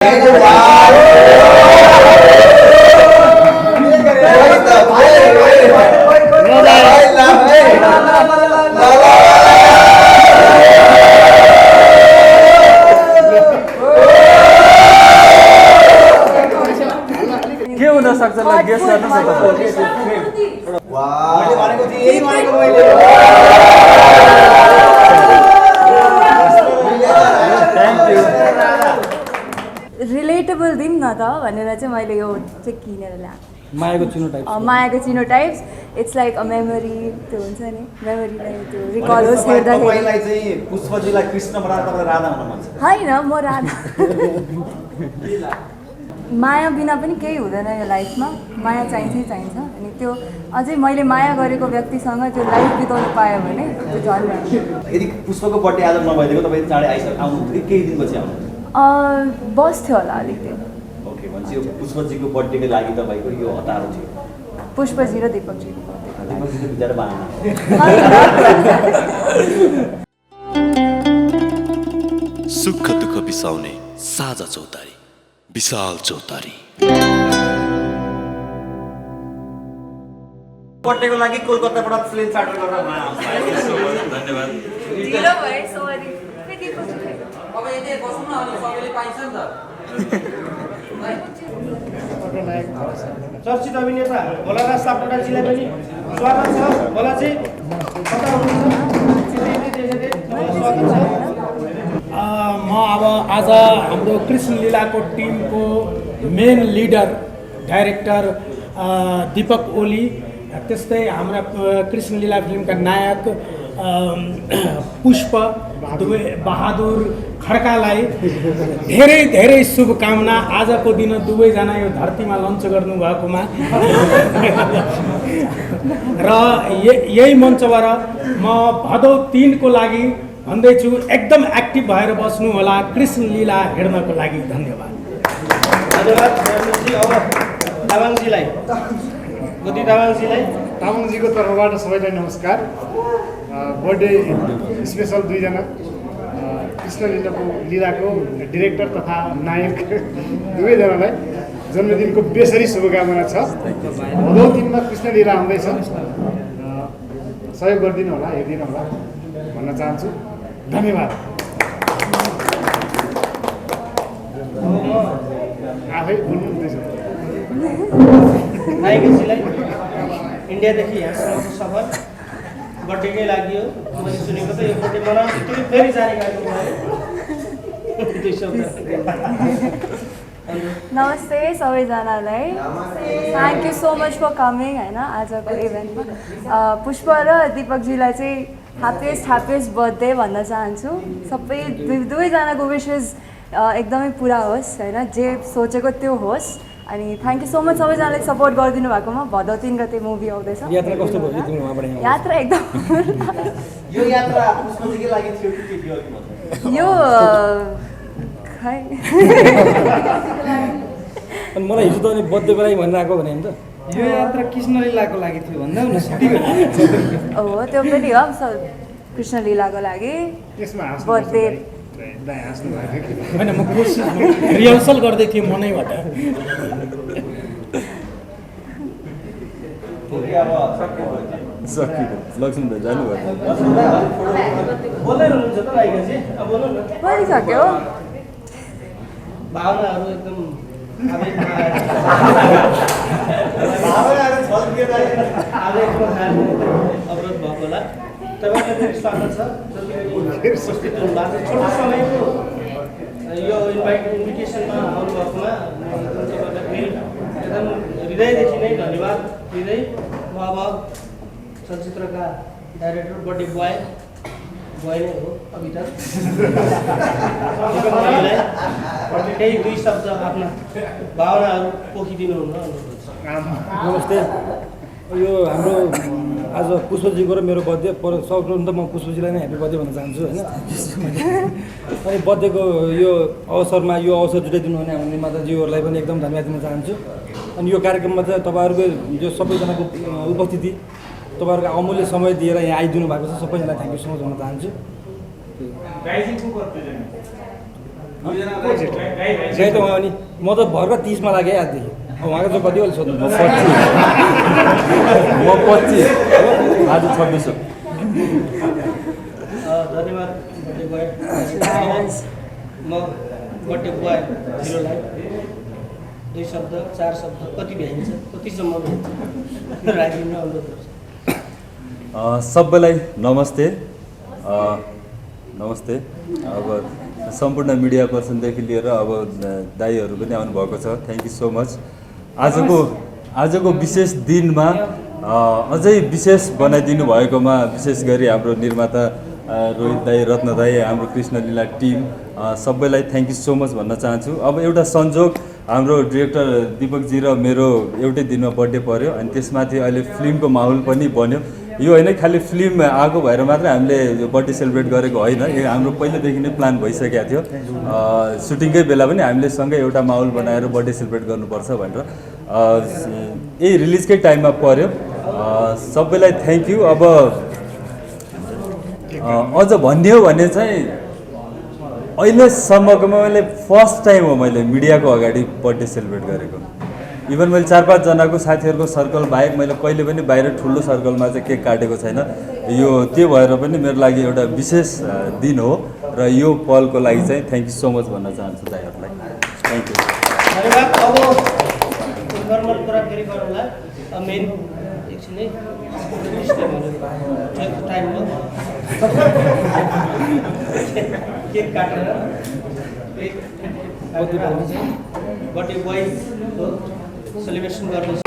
के हुन सक्छ ल गेस गर्नुस् न मैले भनेको थिएँ यही भनेको मैले थ्यांक यू रिलेटेबल दिउँ न त भनेर चाहिँ मैले यो चाहिँ किनेर ल्याएँ मायाको चिनोटाइप मायाको चिनोटाइप्स इट्स लाइक अ मेमोरी त्यो हुन्छ नि मेमोरीलाई त्यो रिकल होस् हेर्दाखेरि तपाईँलाई चाहिँ पुष्पजीलाई कृष्ण बनाएर तपाईँ राधा हुन मन छ होइन म राधा माया बिना पनि केही हुँदैन यो लाइफमा माया चाहिन्छै चाहिन्छ अनि त्यो अझै मैले माया गरेको व्यक्तिसँग त्यो लाइफ बिताउनु पायो भने त्यो झन् यदि पुष्पको बर्थडे आज नभइदिएको तपाईँ चाँडै आउनुहुन्थ्यो कि केही दिनपछि आउनु बस्थ्यो होला अलिक त्यो ओके भनेपछि यो पुष्पजीको बर्थडेको लागि तपाईँको यो हतारो थियो पुष्पजी र दीपकजीको बर्थडेको लागि पुष्पजीले बिचरा बाहना सुख दुःख बिसाउने साझा चौतारी विशाल चौतारी बर्थडेको लागि कोलकाताबाट प्लेन चार्टर गरेर धन्यवाद ढिलो भयो सरी चर्चित अभिनेता भोलाराज सापकोटाजीलाई पनि स्वागत छ। भोलाजी कता हुनुहुन्छ? म अब आज हाम्रो कृष्ण लीलाको टिमको main leader director Deepak Oli त्यस्तै हाम्रा कृष्ण लीला फिल्मका नायक पुष्प बहादुर खड्कालाई धेरै धेरै शुभकामना। आजको दिन दुवैजना यो धरतीमा लन्च गर्नुभएकोमा र यही मञ्चबाट म भदौ 3 को लागि भन्दैछु एकदम एक्टिभ भएर बस्नु होला कृष्ण लीला हेर्नको लागि। धन्यवाद। धन्यवाद अब तामाङजीलाई गोदी तामाङजीको तर्फबाट सबैलाई नमस्कार। बर्थडे स्पेसल दुईजना कृष्ण लीलाको डिरेक्टर तथा नायक दुवैजनालाई जन्मदिनको बेसरी शुभकामना छ। भदौ 3 मा कृष्ण लीला आउँदैछ, सहयोग गरिदिनु होला, हेरिदिनु होला भन्न चाहन्छु। धन्यवाद। आफै बोल्नुहुँदैछ। नायकजीलाई इन्डियादेखि यहाँसम्मको सफर बर्थडेकै लागि हो। मैले सुनेको त यो बर्थडे मनाउनु बित्तिकै फेरि जाने गएको भयो। नमस्ते सबैजनालाई। Thank you so much for coming होइन आजको इभेन्टमा। पुष्प र दीपकजीलाई चाहिँ ह्याप्पिएस्ट बर्थडे भन्न चाहन्छु। सबै दुवैजनाको विसेस एकदमै पुरा होस् होइन, जे सोचेको त्यो होस्। अनि थ्याङ्क यू सो मच सबैजनाले सपोर्ट गरिदिनु भएकोमा। भदौ 3 गते मुभी आउँदैछ। यात्रा कस्तो भयो तिम्रो वहाँबाट? यात्रा एकदम यो यात्रा पुष्पजीकै लागि थियो कि के थियो कि भन्नु? यो खै अनि मलाई हिजो त अनि बर्थडेको लागि भनेर आएको भने नि त यो यात्रा कृष्ण लीलाको लागि थियो भन्दा न हो त्यो पनि हो कृष्ण लीलाको लागि त्यसमा बर्थडे। होइन म कोसिस रिहर्सल गर्दै थिएँ मनैबाट। लक्ष्मी त जानुभयो बोल्दै हुनुहुन्छ त नायिकाजी? अब बोल्नु न। भइसक्यो। भावनाहरू एकदम आवेगमा अवरोध भएको होला। तपाईँलाई पनि स्वागत छ। उपस्थित हुनुभएको छ। छोटो समयको यो इन्भिटेसनमा आउनुभएकोमा तपाईँलाई फेरि एकदम हृदयदेखि नै धन्यवाद दिँदै म अब चलचित्रका डाइरेक्टर बर्थडे बोय नै हो अभी तक केही 2 शब्द आफ्ना भावनाहरू पोखिदिनु हुन अनुरोध छ। नमस्ते। यो हाम्रो आज पुष्पजीको र मेरो बर्थडे सर्वप्रथम त म पुष्पजीलाई नै ह्याप्पी बर्थडे भन्न चाहन्छु होइन। अनि बर्थडेको यो अवसरमा यो अवसर जुटाइदिनु हुने हाम्रो निर्माताज्यूहरूलाई पनि एकदम धन्यवाद दिन चाहन्छु। अनि यो कार्यक्रममा चाहिँ तपाईँहरूको जो सबैजनाको उपस्थिति, तपाईँहरूको अमूल्य समय दिएर यहाँ आइदिनु भएको छ, सबैजनालाई थ्याङ्क यू सो मच भन्न चाहन्छु। गएँ त उहाँ पनि म त भर्खर 30 मा लागेँ आजदेखि उहाँको चाहिँ कति होला सोध्नु म 25 आज 26 हो। धन्यवाद बर्थडे बोय। म बर्थडे बोय हिरोलाई 2 शब्द 4 शब्द कति भ्याइन्छ कतिसम्म भ्याइन्छ त्यो राखिदिनु अनुरोध गर्छु। सबैलाई नमस्ते। नमस्ते। अब सम्पूर्ण मिडिया पर्सनदेखि लिएर अब दाइहरू पनि आउनुभएको छ, थ्याङ्क यू सो मच। आजको विशेष दिनमा अझै विशेष बनाइदिनु भएकोमा विशेष गरी हाम्रो निर्माता रोहित दाई, रत्न दाई, हाम्रो कृष्णलीला टिम सबैलाई थ्याङ्क यू सो मच भन्न चाहन्छु। अब एउटा संजोग हाम्रो डिरेक्टर दिपकजी र मेरो एउटै दिनमा बर्थडे पर्यो अनि त्यसमाथि अहिले फिल्मको माहौल पनि बन्यो। यो होइन खालि फिल्म आएको भएर मात्रै हामीले यो बर्थडे सेलिब्रेट गरेको होइन, यो हाम्रो पहिलेदेखि नै प्लान भइसकेको थियो। सुटिङकै बेला पनि हामीले सँगै एउटा माहौल बनाएर बर्थडे सेलिब्रेट गर्नुपर्छ भनेर यही रिलिजकै टाइममा पर्यो। सबैलाई थ्याङ्क यू। अब अझ भन्ने हो भने चाहिँ अहिलेसम्मकोमा मैले फर्स्ट टाइम हो मैले मिडियाको अगाडि बर्थडे सेलिब्रेट गरेको। इभन मैले 4-5 जनाको साथीहरूको सर्कल बाहेक मैले कहिले पनि बाहिर ठुलो सर्कलमा चाहिँ केक काटेको छैन। यो त्यो भएर पनि मेरो लागि एउटा विशेष दिन हो र यो पलको लागि चाहिँ थ्याङ्क यू सो मच भन्न चाहन्छु दाइहरूलाई। Thank you. धन्यवाद। अब नर्मल कुरा फेरि गरौँला। मेन एकछिनै टाइम हो केक काटेर बर्थडे बोय सेलिब्रेसन गर्दैछ।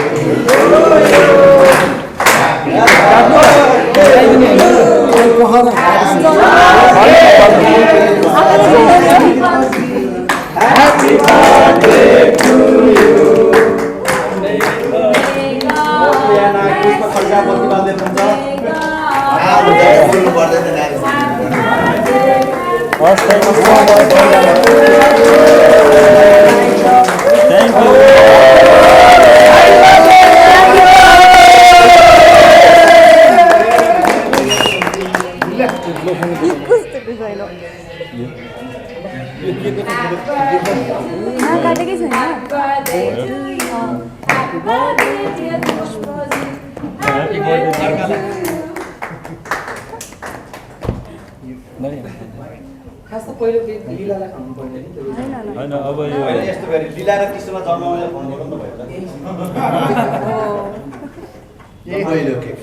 होइन अब यो यस्तो गरी लीला र कृष्णमा जन्माउनेलाई फोन गरौँ न भयो त। पहिलो केक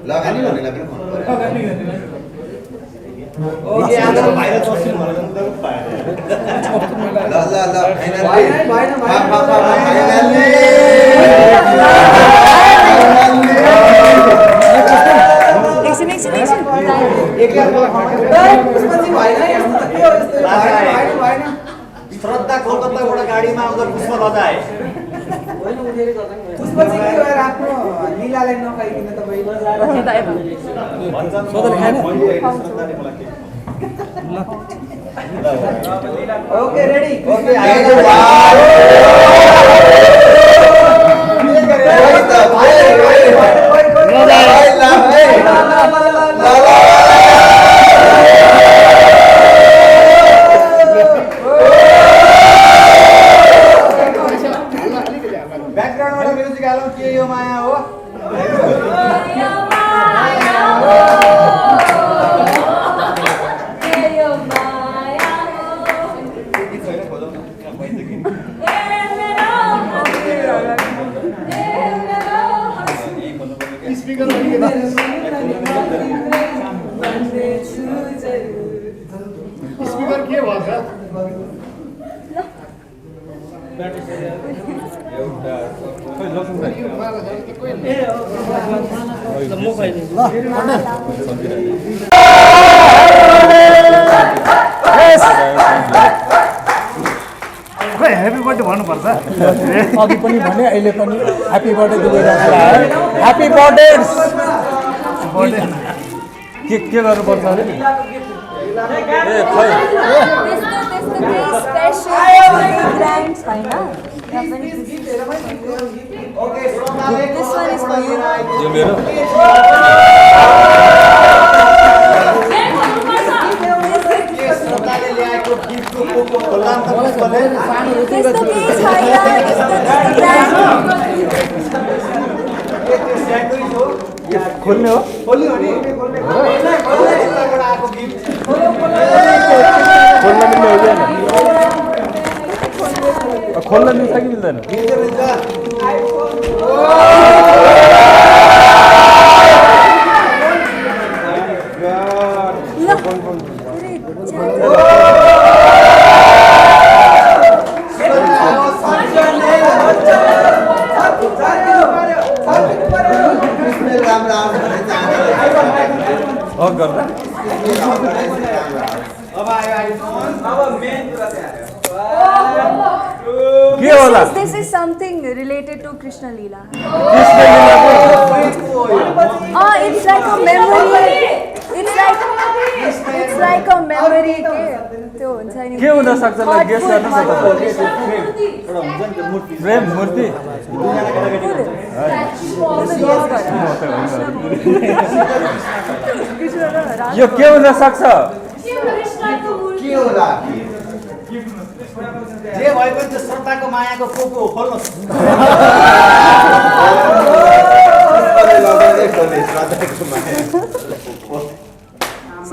लगानी भनेलाई पनि फोन ओके आज भाइरल चर्चिन भनेर त पाएन। ल फाइनली श्रद्धा कोलकाताबाट गाडीमा आउँदा पुष्प लजाए ओके रेडी ब्याकग्राउन्डबाट म्युजिक हालौँ के यो माया हो। स्पिकर के भन्छ? हेप्पी बर्थडे भन्नुपर्छ। अघि पनि भने अहिले पनि ह्याप्पी बर्थडे दुवैजनालाई ह्याप्पी बर्थडे। के गर्नुपर्छ अरे? यो मेरो पोको खोल्ला नि त पुष्पले त्यस्तो केही छैन त्यो स्याकै थियो खोल्ने हो खोल्ने हो नि आएको गिफ्ट खोल्न मिल्ने हो कि खोल्न मिल्छ कि मिल्दैन गर्दा के होला This is something related to Krishna Leela. It's like a memory. It's like a memory के त्यो हुन्छ नि के हुन सक्छ ल गेस गर्न सक्छ एउटा हुन्छ नि त्यो मूर्ति प्रेम मूर्ति यो के हुन सक्छ के होला जे भए पनि त्यो श्रद्धाको मायाको पोको हो खोल्नुहोस्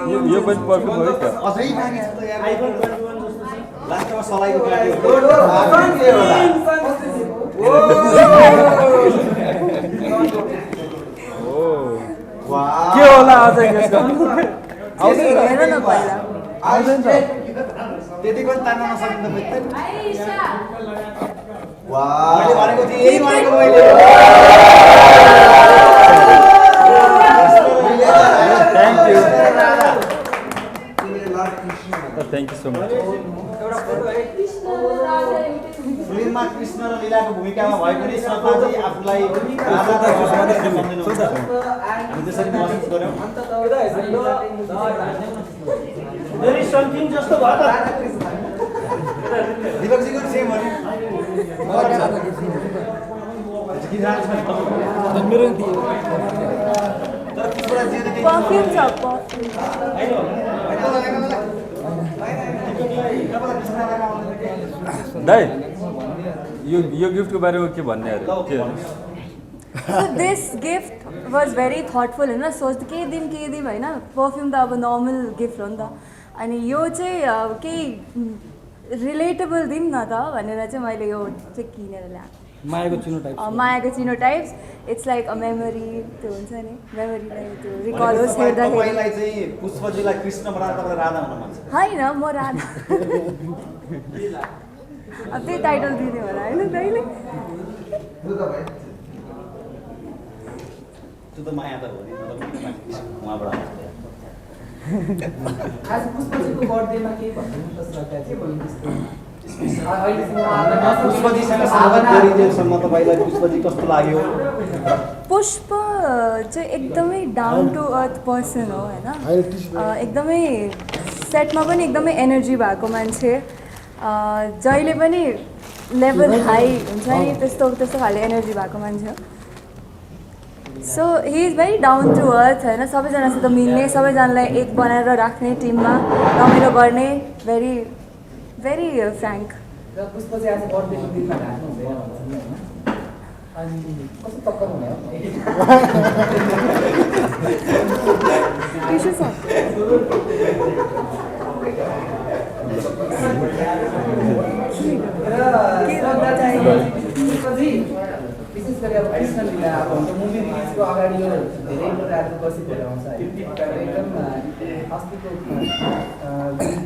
यो पनि पर्फेक्ट हो त अझै मानिस त यार आइफोन 21 जस्तो छ लास्टमा सलाइको गाडी के होला अझै गेस गर्नु हेर न पहिला आउँदैन त त्यति पनि तान्न नसकिन्छ मैले भनेको थिएँ यही भनेको मैले थ्याङ्क यू सो मच फिल्ममा कृष्ण र लीलाको भूमिकामा भए पनि श्रद्धाजी आफूलाई राधाको जस्तो सम्झिनुहुन्छ हामी त्यसरी महसुस गर्यौँ भेरी समथिङ जस्तो भयो त दिपकजीको सेम हो नि मेरो तर पुष्पराजी पर्फ्युम छ पर्फ्युम दाइ यो गिफ्टको बारेमा के भन्ने अरे के So this gift was very thoughtful होइन सोच्दै के दिउँ होइन पर्फ्युम त अब नर्मल गिफ्ट हो नि त अनि यो चाहिँ केही रिलेटेबल दिउँ न त भनेर चाहिँ मैले यो चाहिँ किनेर ल्याएको मायाको चिनो टाइप मायाको चिनो types it's like a memory त्यो हुन्छ नि मेमोरीलाई त्यो रिकल होस् हेर्दाखेरि तपाईँलाई चाहिँ पुष्पजीलाई कृष्ण बनाएर तपाईँ राधा हुन मन छ होइन म राधा अब त्यही टाइटल दिने होला होइन कहिले त्यो त माया त हो नि उहाँबाट आज पुष्पजीको बर्थडेमा केही भन्नुहुन्छ श्रद्धाजी पुष्पजीसँग स्वागत गरिदिएसम्म तपाईँलाई पुष्पजी कस्तो लाग्यो पुष्प चाहिँ एकदमै डाउन टु अर्थ पर्सन हो होइन एकदमै सेटमा पनि एकदमै एनर्जी भएको मान्छे जहिले पनि लेभल हाई हुन्छ नि त्यस्तो खाले एनर्जी भएको मान्छे हो so he is very down to earth होइन सबैजनासित मिल्ने सबैजनालाई एक बनाएर राख्ने टिममा रमाइलो गर्ने भेरी भेरी फ्र्याङ्क र पुष्पजी आज बर्थडेको दिनमा ढाक्नु हुँदैन भन्छ अनि कस्तो टक्कर हुने हो टिसु छ विशेष गरी अब कृष्ण लीला अब हाम्रो मुभी रिलिजको अगाडि यो धेरै कुराहरू बसिदिएर आउँछ है एकदम अस्तिको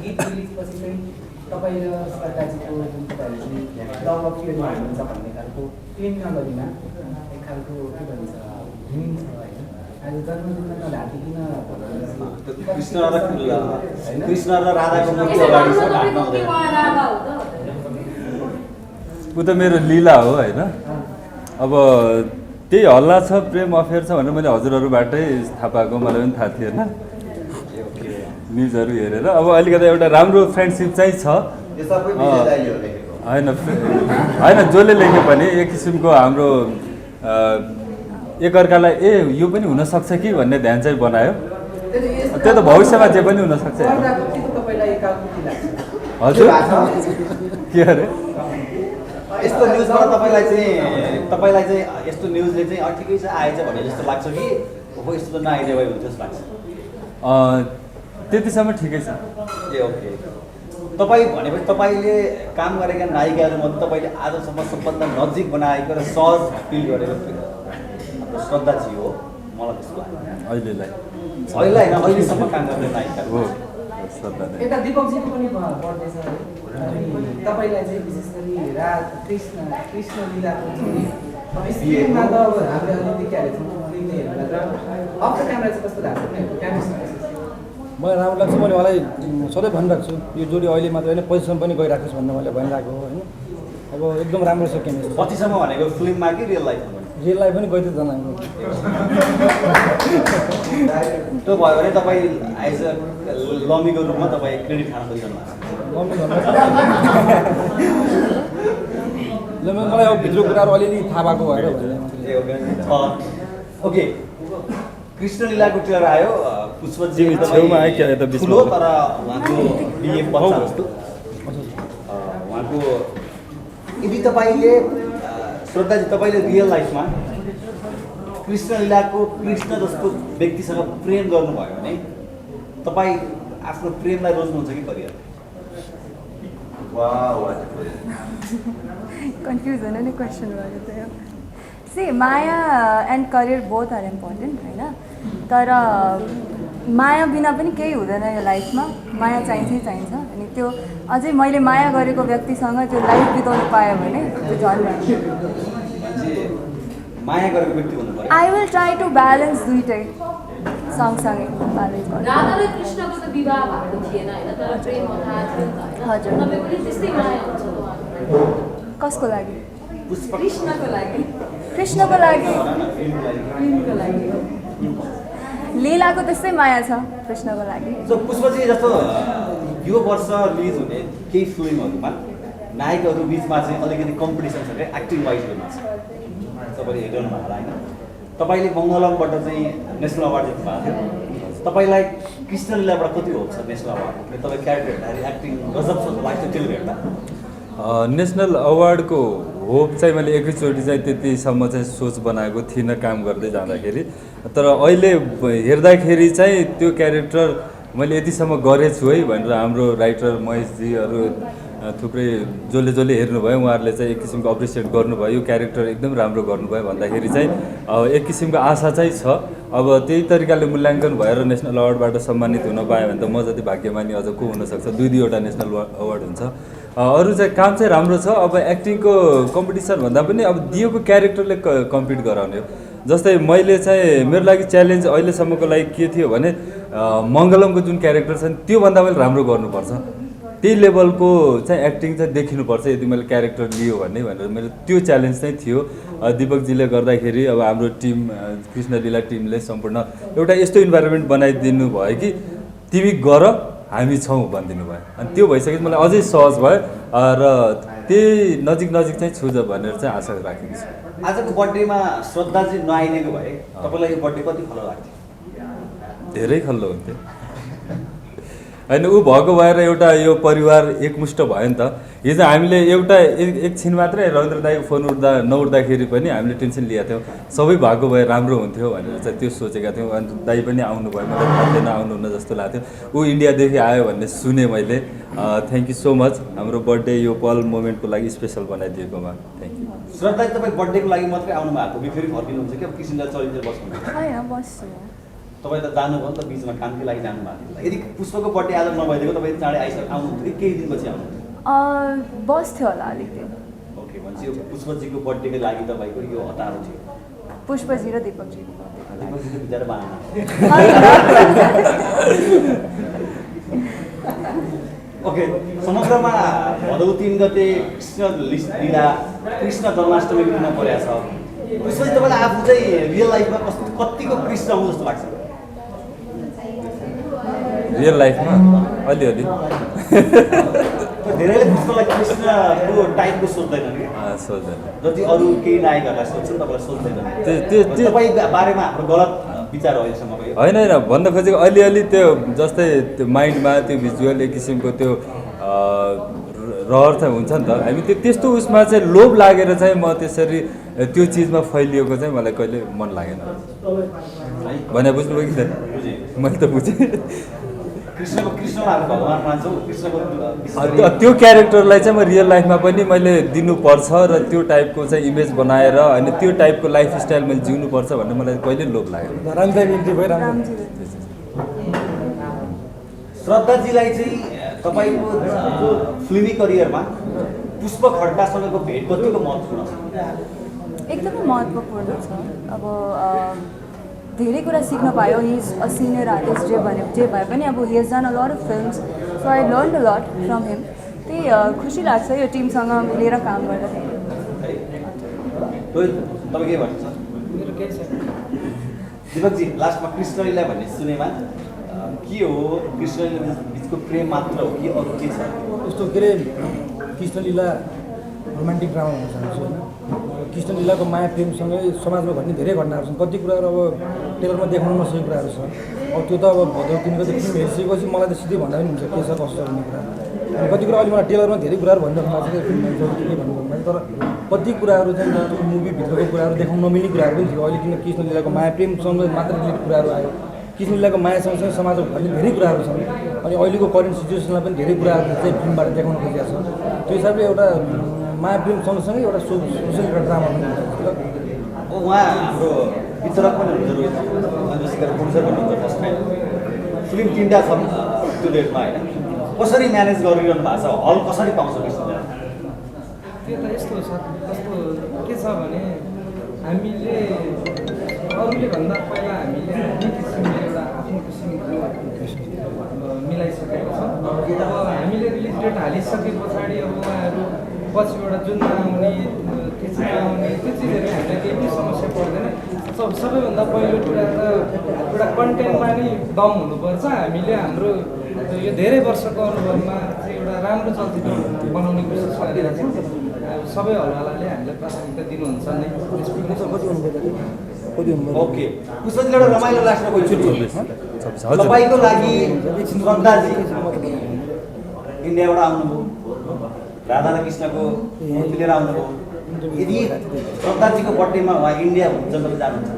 गीत रिलिजपछि चाहिँ तपाईँ र श्रद्धाजीको जुन तपाईँहरू चाहिँ लभ अफ फियर हुनुहुन्छ भन्ने खालको टेक्नोलोजीमा एक खालको के भन्छ ध्वनि छ होइन आज जन्मदिनमा नढाकिकन कृष्ण र राधाको मूर्ति अगाडि छ ढाक्न हुँदैन ऊ त मेरो लीला हो होइन अब त्यही हल्ला छ प्रेम अफेयर छ भनेर मैले हजुरहरूबाटै थाहा पाएको मलाई पनि थाहा थिएन न्युजहरू हेरेर अब अलिकति एउटा राम्रो फ्रेन्डसिप चाहिँ छ होइन जसले लेखे पनि एक किसिमको हाम्रो एकअर्कालाई यो पनि हुनसक्छ कि भन्ने ध्यान चाहिँ बनायो त्यो त भविष्यमा जे पनि हुनसक्छ हजुर के अरे यस्तो न्युजबाट तपाईँलाई चाहिँ यस्तो न्युजले चाहिँ ठिकै छ आएछ भने जस्तो लाग्छ कि हो यस्तो त नआइदिए भए हुन्छ जस्तो लाग्छ? त्यतिसम्म ठिकै छ। ए ओके। तपाईँ भनेपछि तपाईँले काम गरेका नायिकाहरूमध्ये तपाईँले आजसम्म सबभन्दा नजिक बनाएको र सहज फिल गरेको हाम्रो श्रद्धाजी हो, मलाई त्यस्तो लाग्छ। अहिलेलाई अहिले होइन, अहिलेसम्म काम गर्ने नायिका हो श्रद्धा नै। यता दिपकजीको पनि बर्थडे छ है। अनि तपाईँलाई चाहिँ विशेष गरी कृष्ण लीलाको चाहिँ स्क्रिनमा त अब हामीले अलि देखिहालेको छौँ फिल्मले हेर्दा त अफ द क्यामेरा चाहिँ कस्तो लाग्छ उनीहरूको केमिस्ट्री? मलाई राम्रो लाग्छ। मैले उहाँलाई सधैँ भनिरहेको छु यो जोडी अहिले मात्र होइन पछिसम्म पनि गइरहेको छु भनेर मैले भनिरहेको हो होइन। अब एकदम राम्रो छ केमिस्ट्री। पछिसम्म भनेको फिल्ममा कि रियल लाइफमा? रियल लाइफ पनि गइदियो जना त्यो भयो भने तपाईँ एज अ लमीको रूपमा तपाईँ क्रेडिट खान खोजिरहनु भएको छ। मलाई अब भित्र कुराहरू अलिअलि थाहा भएको भएर ओके। कृष्ण लीलाको ट्रेलर आयो, पुष्पजी छेउमा आयो क्या यता बिचमा? ठुलो तर उहाँको बिएफ बच्चा जस्तो उहाँको। यदि तपाईँले श्रद्धाजी तपाईँले रियल लाइफमा कृष्ण लीलाको कृष्ण जस्तो व्यक्तिसँग प्रेम गर्नुभयो भने तपाईँ आफ्नो प्रेमलाई रोज्नुहुन्छ कि करियर? कन्फ्युज हुने नि क्वेसन भयो त्यो। सी माया and career both are important होइन, तर माया बिना पनि केही हुँदैन यो लाइफमा। माया चाहिन्छै चाहिन्छ। अनि त्यो अझै मैले माया गरेको व्यक्तिसँग त्यो लाइफ बिताउनु पायो भने त्यो झन् माया गरेको व्यक्ति हुनु पर्यो। I will try to balance दुइटै सँगसँगै ब्यालेन्स गर्नु। राधा र कृष्णको त विवाह भएको थिएन होइन, तर प्रेम कथा थियो नि त होइन? हजुर। तपाईँको पनि त्यस्तै माया हुन्छ त उहाँको? कसको लागि? कृष्णको लागि। कृष्णको लागि, फिल्मको लागि। लीलाको त्यस्तै माया छ कृष्णको लागि। सो पुष्पजी जस्तो यो वर्ष रिलिज हुने केही फिल्महरूमा नायकहरू बिचमा चाहिँ अलिकति कम्पिटिसन छ क्या एक्टिङ वाइजमा छ। तपाईँले हेर्नु भएको होला होइन? तपाईँले मङ्गलमबाट चाहिँ नेसनल अवार्ड जित्नु भएको थियो। तपाईँलाई कृष्ण लीलाबाट कति होप छ नेसनल अवार्ड? तपाईँ क्यारेक्टर हेर्दाखेरि एक्टिङ गजब लाग्छ त्यो हेर्दा। नेसनल अवार्डको होप चाहिँ मैले एकैचोटि चाहिँ त्यतिसम्म चाहिँ सोच बनाएको थिइनँ काम गर्दै जाँदाखेरि। तर अहिले हेर्दाखेरि चाहिँ त्यो क्यारेक्टर मैले यतिसम्म गरेछु है भनेर हाम्रो राइटर महेशजीहरू थुप्रै जसले हेर्नुभयो उहाँहरूले चाहिँ एक किसिमको अप्रिसिएट गर्नुभयो, यो क्यारेक्टर एकदम राम्रो गर्नुभयो भन्दाखेरि चाहिँ एक किसिमको आशा चाहिँ छ। अब त्यही तरिकाले मूल्याङ्कन भएर नेसनल अवार्डबाट सम्मानित हुन पायो भने त म जति भाग्यमानी अझ को हुनसक्छ। दुईवटा नेसनल अवार्ड हुन्छ। अरू चाहिँ काम चाहिँ राम्रो छ। अब एक्टिङको कम्पिटिसन भन्दा पनि अब दिएको क्यारेक्टरले कम्पिट गराउने हो। जस्तै मैले चाहिँ मेरो लागि च्यालेन्ज अहिलेसम्मको लागि के थियो भने मङ्गलमको जुन क्यारेक्टर छ नि त्योभन्दा मैले राम्रो गर्नुपर्छ। त्यही लेभलको चाहिँ एक्टिङ चाहिँ देखिनुपर्छ यदि मैले क्यारेक्टर लियो भनेर मेरो त्यो च्यालेन्ज चाहिँ थियो। दिपकजीले गर्दाखेरि अब हाम्रो टिम कृष्ण लीला टिमले सम्पूर्ण एउटा यस्तो इन्भाइरोमेन्ट बनाइदिनु भयो कि तिमी गर हामी छौँ भनिदिनु भयो। अनि त्यो भइसकेपछि मलाई अझै सहज भयो र त्यही नजिक चाहिँ छुज भनेर चाहिँ आशा राखेको छु। आजको बर्थडेमा श्रद्धाजी नआइदिएको भए तपाईँलाई यो बर्थडे कति खल्लो लाग्थ्यो? धेरै खल्लो हुन्थ्यो होइन। ऊ भएको भएर एउटा यो परिवार एकमुष्ट भयो नि त। हिजो हामीले एउटा एकछिन मात्रै रविन्द्र दाईको फोन नउठ्दाखेरि पनि हामीले टेन्सन लिएको थियौँ। सबै भएको भए राम्रो हुन्थ्यो भनेर चाहिँ त्यो सोचेका थियौँ। अनि दाई पनि आउनुभयो, मलाई थाहा थिएन आउनुहुन्न जस्तो लाग्थ्यो। ऊ इन्डियादेखि आयो भन्ने सुने मैले। थ्याङ्क यू सो मच हाम्रो बर्थडे यो पल मोमेन्टको लागि स्पेसल बनाइदिएकोमा थ्याङ्क यू। श्रद्धा तपाईँ बर्थडेको लागि मात्रै आउनु भएको कि फेरि फर्किनुहुन्छ कि अब किसिमलाई चलिन्छ बस्नुहुन्छ? होइन बस्छु। तपाईँ त जानुभयो नि त बिचमा कामकै लागि जानुभएको थियो। यदि पुष्पको बर्थडे आज नभइदिएको तपाईँ चाँडै आउनुहुन्थ्यो कि केही दिनपछि आउनुहुन्थ्यो? बस्थ्यो होला अलिकति। ओके भनेपछि यो पुष्पजीको बर्थडेको लागि तपाईँको यो हतारो थियो? पुष्पजी र दिपकजीको दिपकजीको बिचरा बाना। ओके समग्रमा भदौ 3 गते कृष्ण जन्माष्टमी दिन परेको छ। पुष्पजी तपाईँलाई आफू चाहिँ रियल लाइफमा कतिको कृष्ण हो जस्तो लाग्छ? रियल लाइफमा अलिअलि धेरैले पुष्पलाई कृष्णको टाइपको सोच्दैन कि? सोच्दैन। जति अरू केही नायकहरूलाई सोध्छन् तपाईँलाई सोध्दैन। तपाईँ बारेमा हाम्रो गलत विचार हो अहिलेसम्मको? होइन भन्न खोजेको अलिअलि त्यो जस्तै त्यो माइन्डमा त्यो भिजुअल एक किसिमको त्यो रहर चाहिँ हुन्छ नि त हामी त्यस्तो उसमा चाहिँ लोभ लागेर चाहिँ म त्यसरी त्यो चिजमा फैलिएको चाहिँ मलाई कहिले मन लागेन भने बुझ्नुभयो कि मैले त बुझेँ त्यो क्यारेक्टरलाई चाहिँ म रियल लाइफमा पनि मैले दिनुपर्छ र त्यो टाइपको चाहिँ इमेज बनाएर अनि त्यो टाइपको लाइफस्टाइल मैले जिउनुपर्छ भन्ने मलाई कहिले लोभ लागेन श्रद्धाजीलाई चाहिँ तपाईँको फिल्मी करियरमा पुष्प खड्कासँगको भेट कतिको महत्त्वपूर्ण छ? एकदमै महत्त्वपूर्ण छ। अब धेरै कुरा सिक्न पायो। He is a senior artist जे भए पनि अब he has done a lot of films, so I learn a lot from him. त्यही खुसी लाग्छ यो टिमसँग मिलेर काम गर्दाखेरि। तपाईँ के भन्नुहुन्छ? दिपकजी लास्टमा कृष्णलीला भन्ने सुनेमा के हो? कृष्णलीला बिचको प्रेम मात्र हो कि अरू के छ? यस्तो के अरे कृष्णलीला रोमान्टिक ड्रामा हुन चाहन्छु होइन। कृष्णलीलाको माया प्रेमसँगै समाजमा घट्ने धेरै घटनाहरू छन्। कति कुराहरू अब टेलरमा देखाउन नसकेको कुराहरू छ। अब त्यो त अब भदौ 3 गते फिल्म हेरिसकेपछि मलाई त सिधै भन्दा पनि हुन्छ के छ कसो छ भन्ने कुरा। अनि कति कुरा अहिले मलाई टेलरमा धेरै कुराहरू भनिराख्नु भएको छ फिल्ममा के भन्नु भएको छ, तर कति कुराहरू चाहिँ त्यो मुभीभित्रको कुराहरू देखाउन नमिल्ने कुराहरू पनि थियो। अहिले किन कृष्णलीलाको माया प्रेमसँग मात्र रिलेटेड कुराहरू आयो। कृष्णलीलाको माया सँगसँगै समाजमा घट्ने धेरै कुराहरू छन्। अनि अहिलेको करेन्ट सिचुएसनलाई पनि धेरै कुराहरू चाहिँ फिल्मबाट देखाउन खोजिएको छ। त्यो हिसाबले एउटा माया प्रेम सँगसँगै एउटा सोसल ड्रामा पनि उहाँ हाम्रो वितरक पनि हुनुहुन्छ, रोहित जोशीका प्रोड्युसर पनि हुन्छ। फर्स्ट टाइम फिल्म 3टा छ त्यो डेटमा होइन, कसरी म्यानेज गरिरहनु भएको छ? हल कसरी पाउँछ कृष्णलीला? त्यो त यस्तो छ, कस्तो के छ भने हामीले अरूले भन्दा पहिला हामीले आफ्नै किसिमले एउटा आफ्नो किसिमको मिलाइसकेको छ। अब हामीले रिलिज डेट हालिसके पछाडि अब उहाँहरू पछिबाट जुन आउने त्यो चिजहरू हामीलाई केही पनि समस्या पर्दैन। सबैभन्दा पहिलो कुरा त एउटा कन्टेन्टमा नै दम हुनुपर्छ। हामीले हाम्रो यो धेरै वर्षको अनुभवमा चाहिँ एउटा राम्रो चलचित्र बनाउने कोसिस गरिरहेको छौँ। सबै हलवालाले हामीलाई प्राथमिकता दिनुहुन्छ नै। ओके, पुष्पजीले एउटा रमाइलो लाग्छ कोही तपाईँको लागि श्रद्धाजी इन्डियाबाट आउनुभयो, राधा र कृष्णको मूर्ति लिएर आउनुभयो। यदि श्रद्धाजीको बर्थडेमा उहाँ इन्डिया हुनुहुन्छ तपाईँ जानुहुन्छ?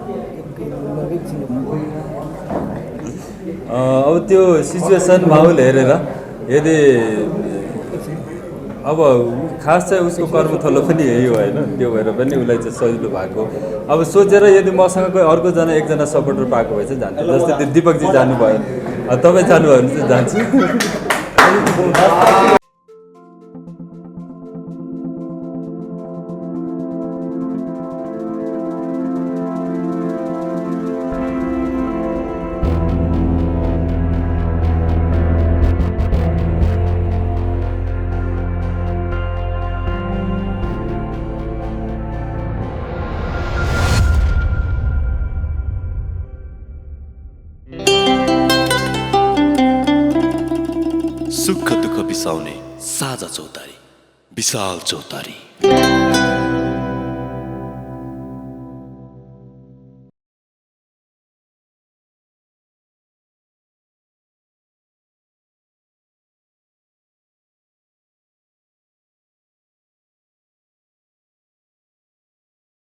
अब त्यो सिचुएसन माहौल हेरेर यदि अब खास चाहिँ उसको कर्मथलो पनि यही हो होइन, त्यो भएर पनि उसलाई चाहिँ सजिलो भएको। अब सोचेर यदि मसँग कोही अर्कोजना एकजना सपोर्टर पाएको भए चाहिँ जान्छु। जस्तै त्यो दिपकजी जानुभयो, तपाईँ जानुभयो भने चाहिँ जान्छु। सुख दुःख बिसाउने साझा चौतारी, विशाल चौतारी।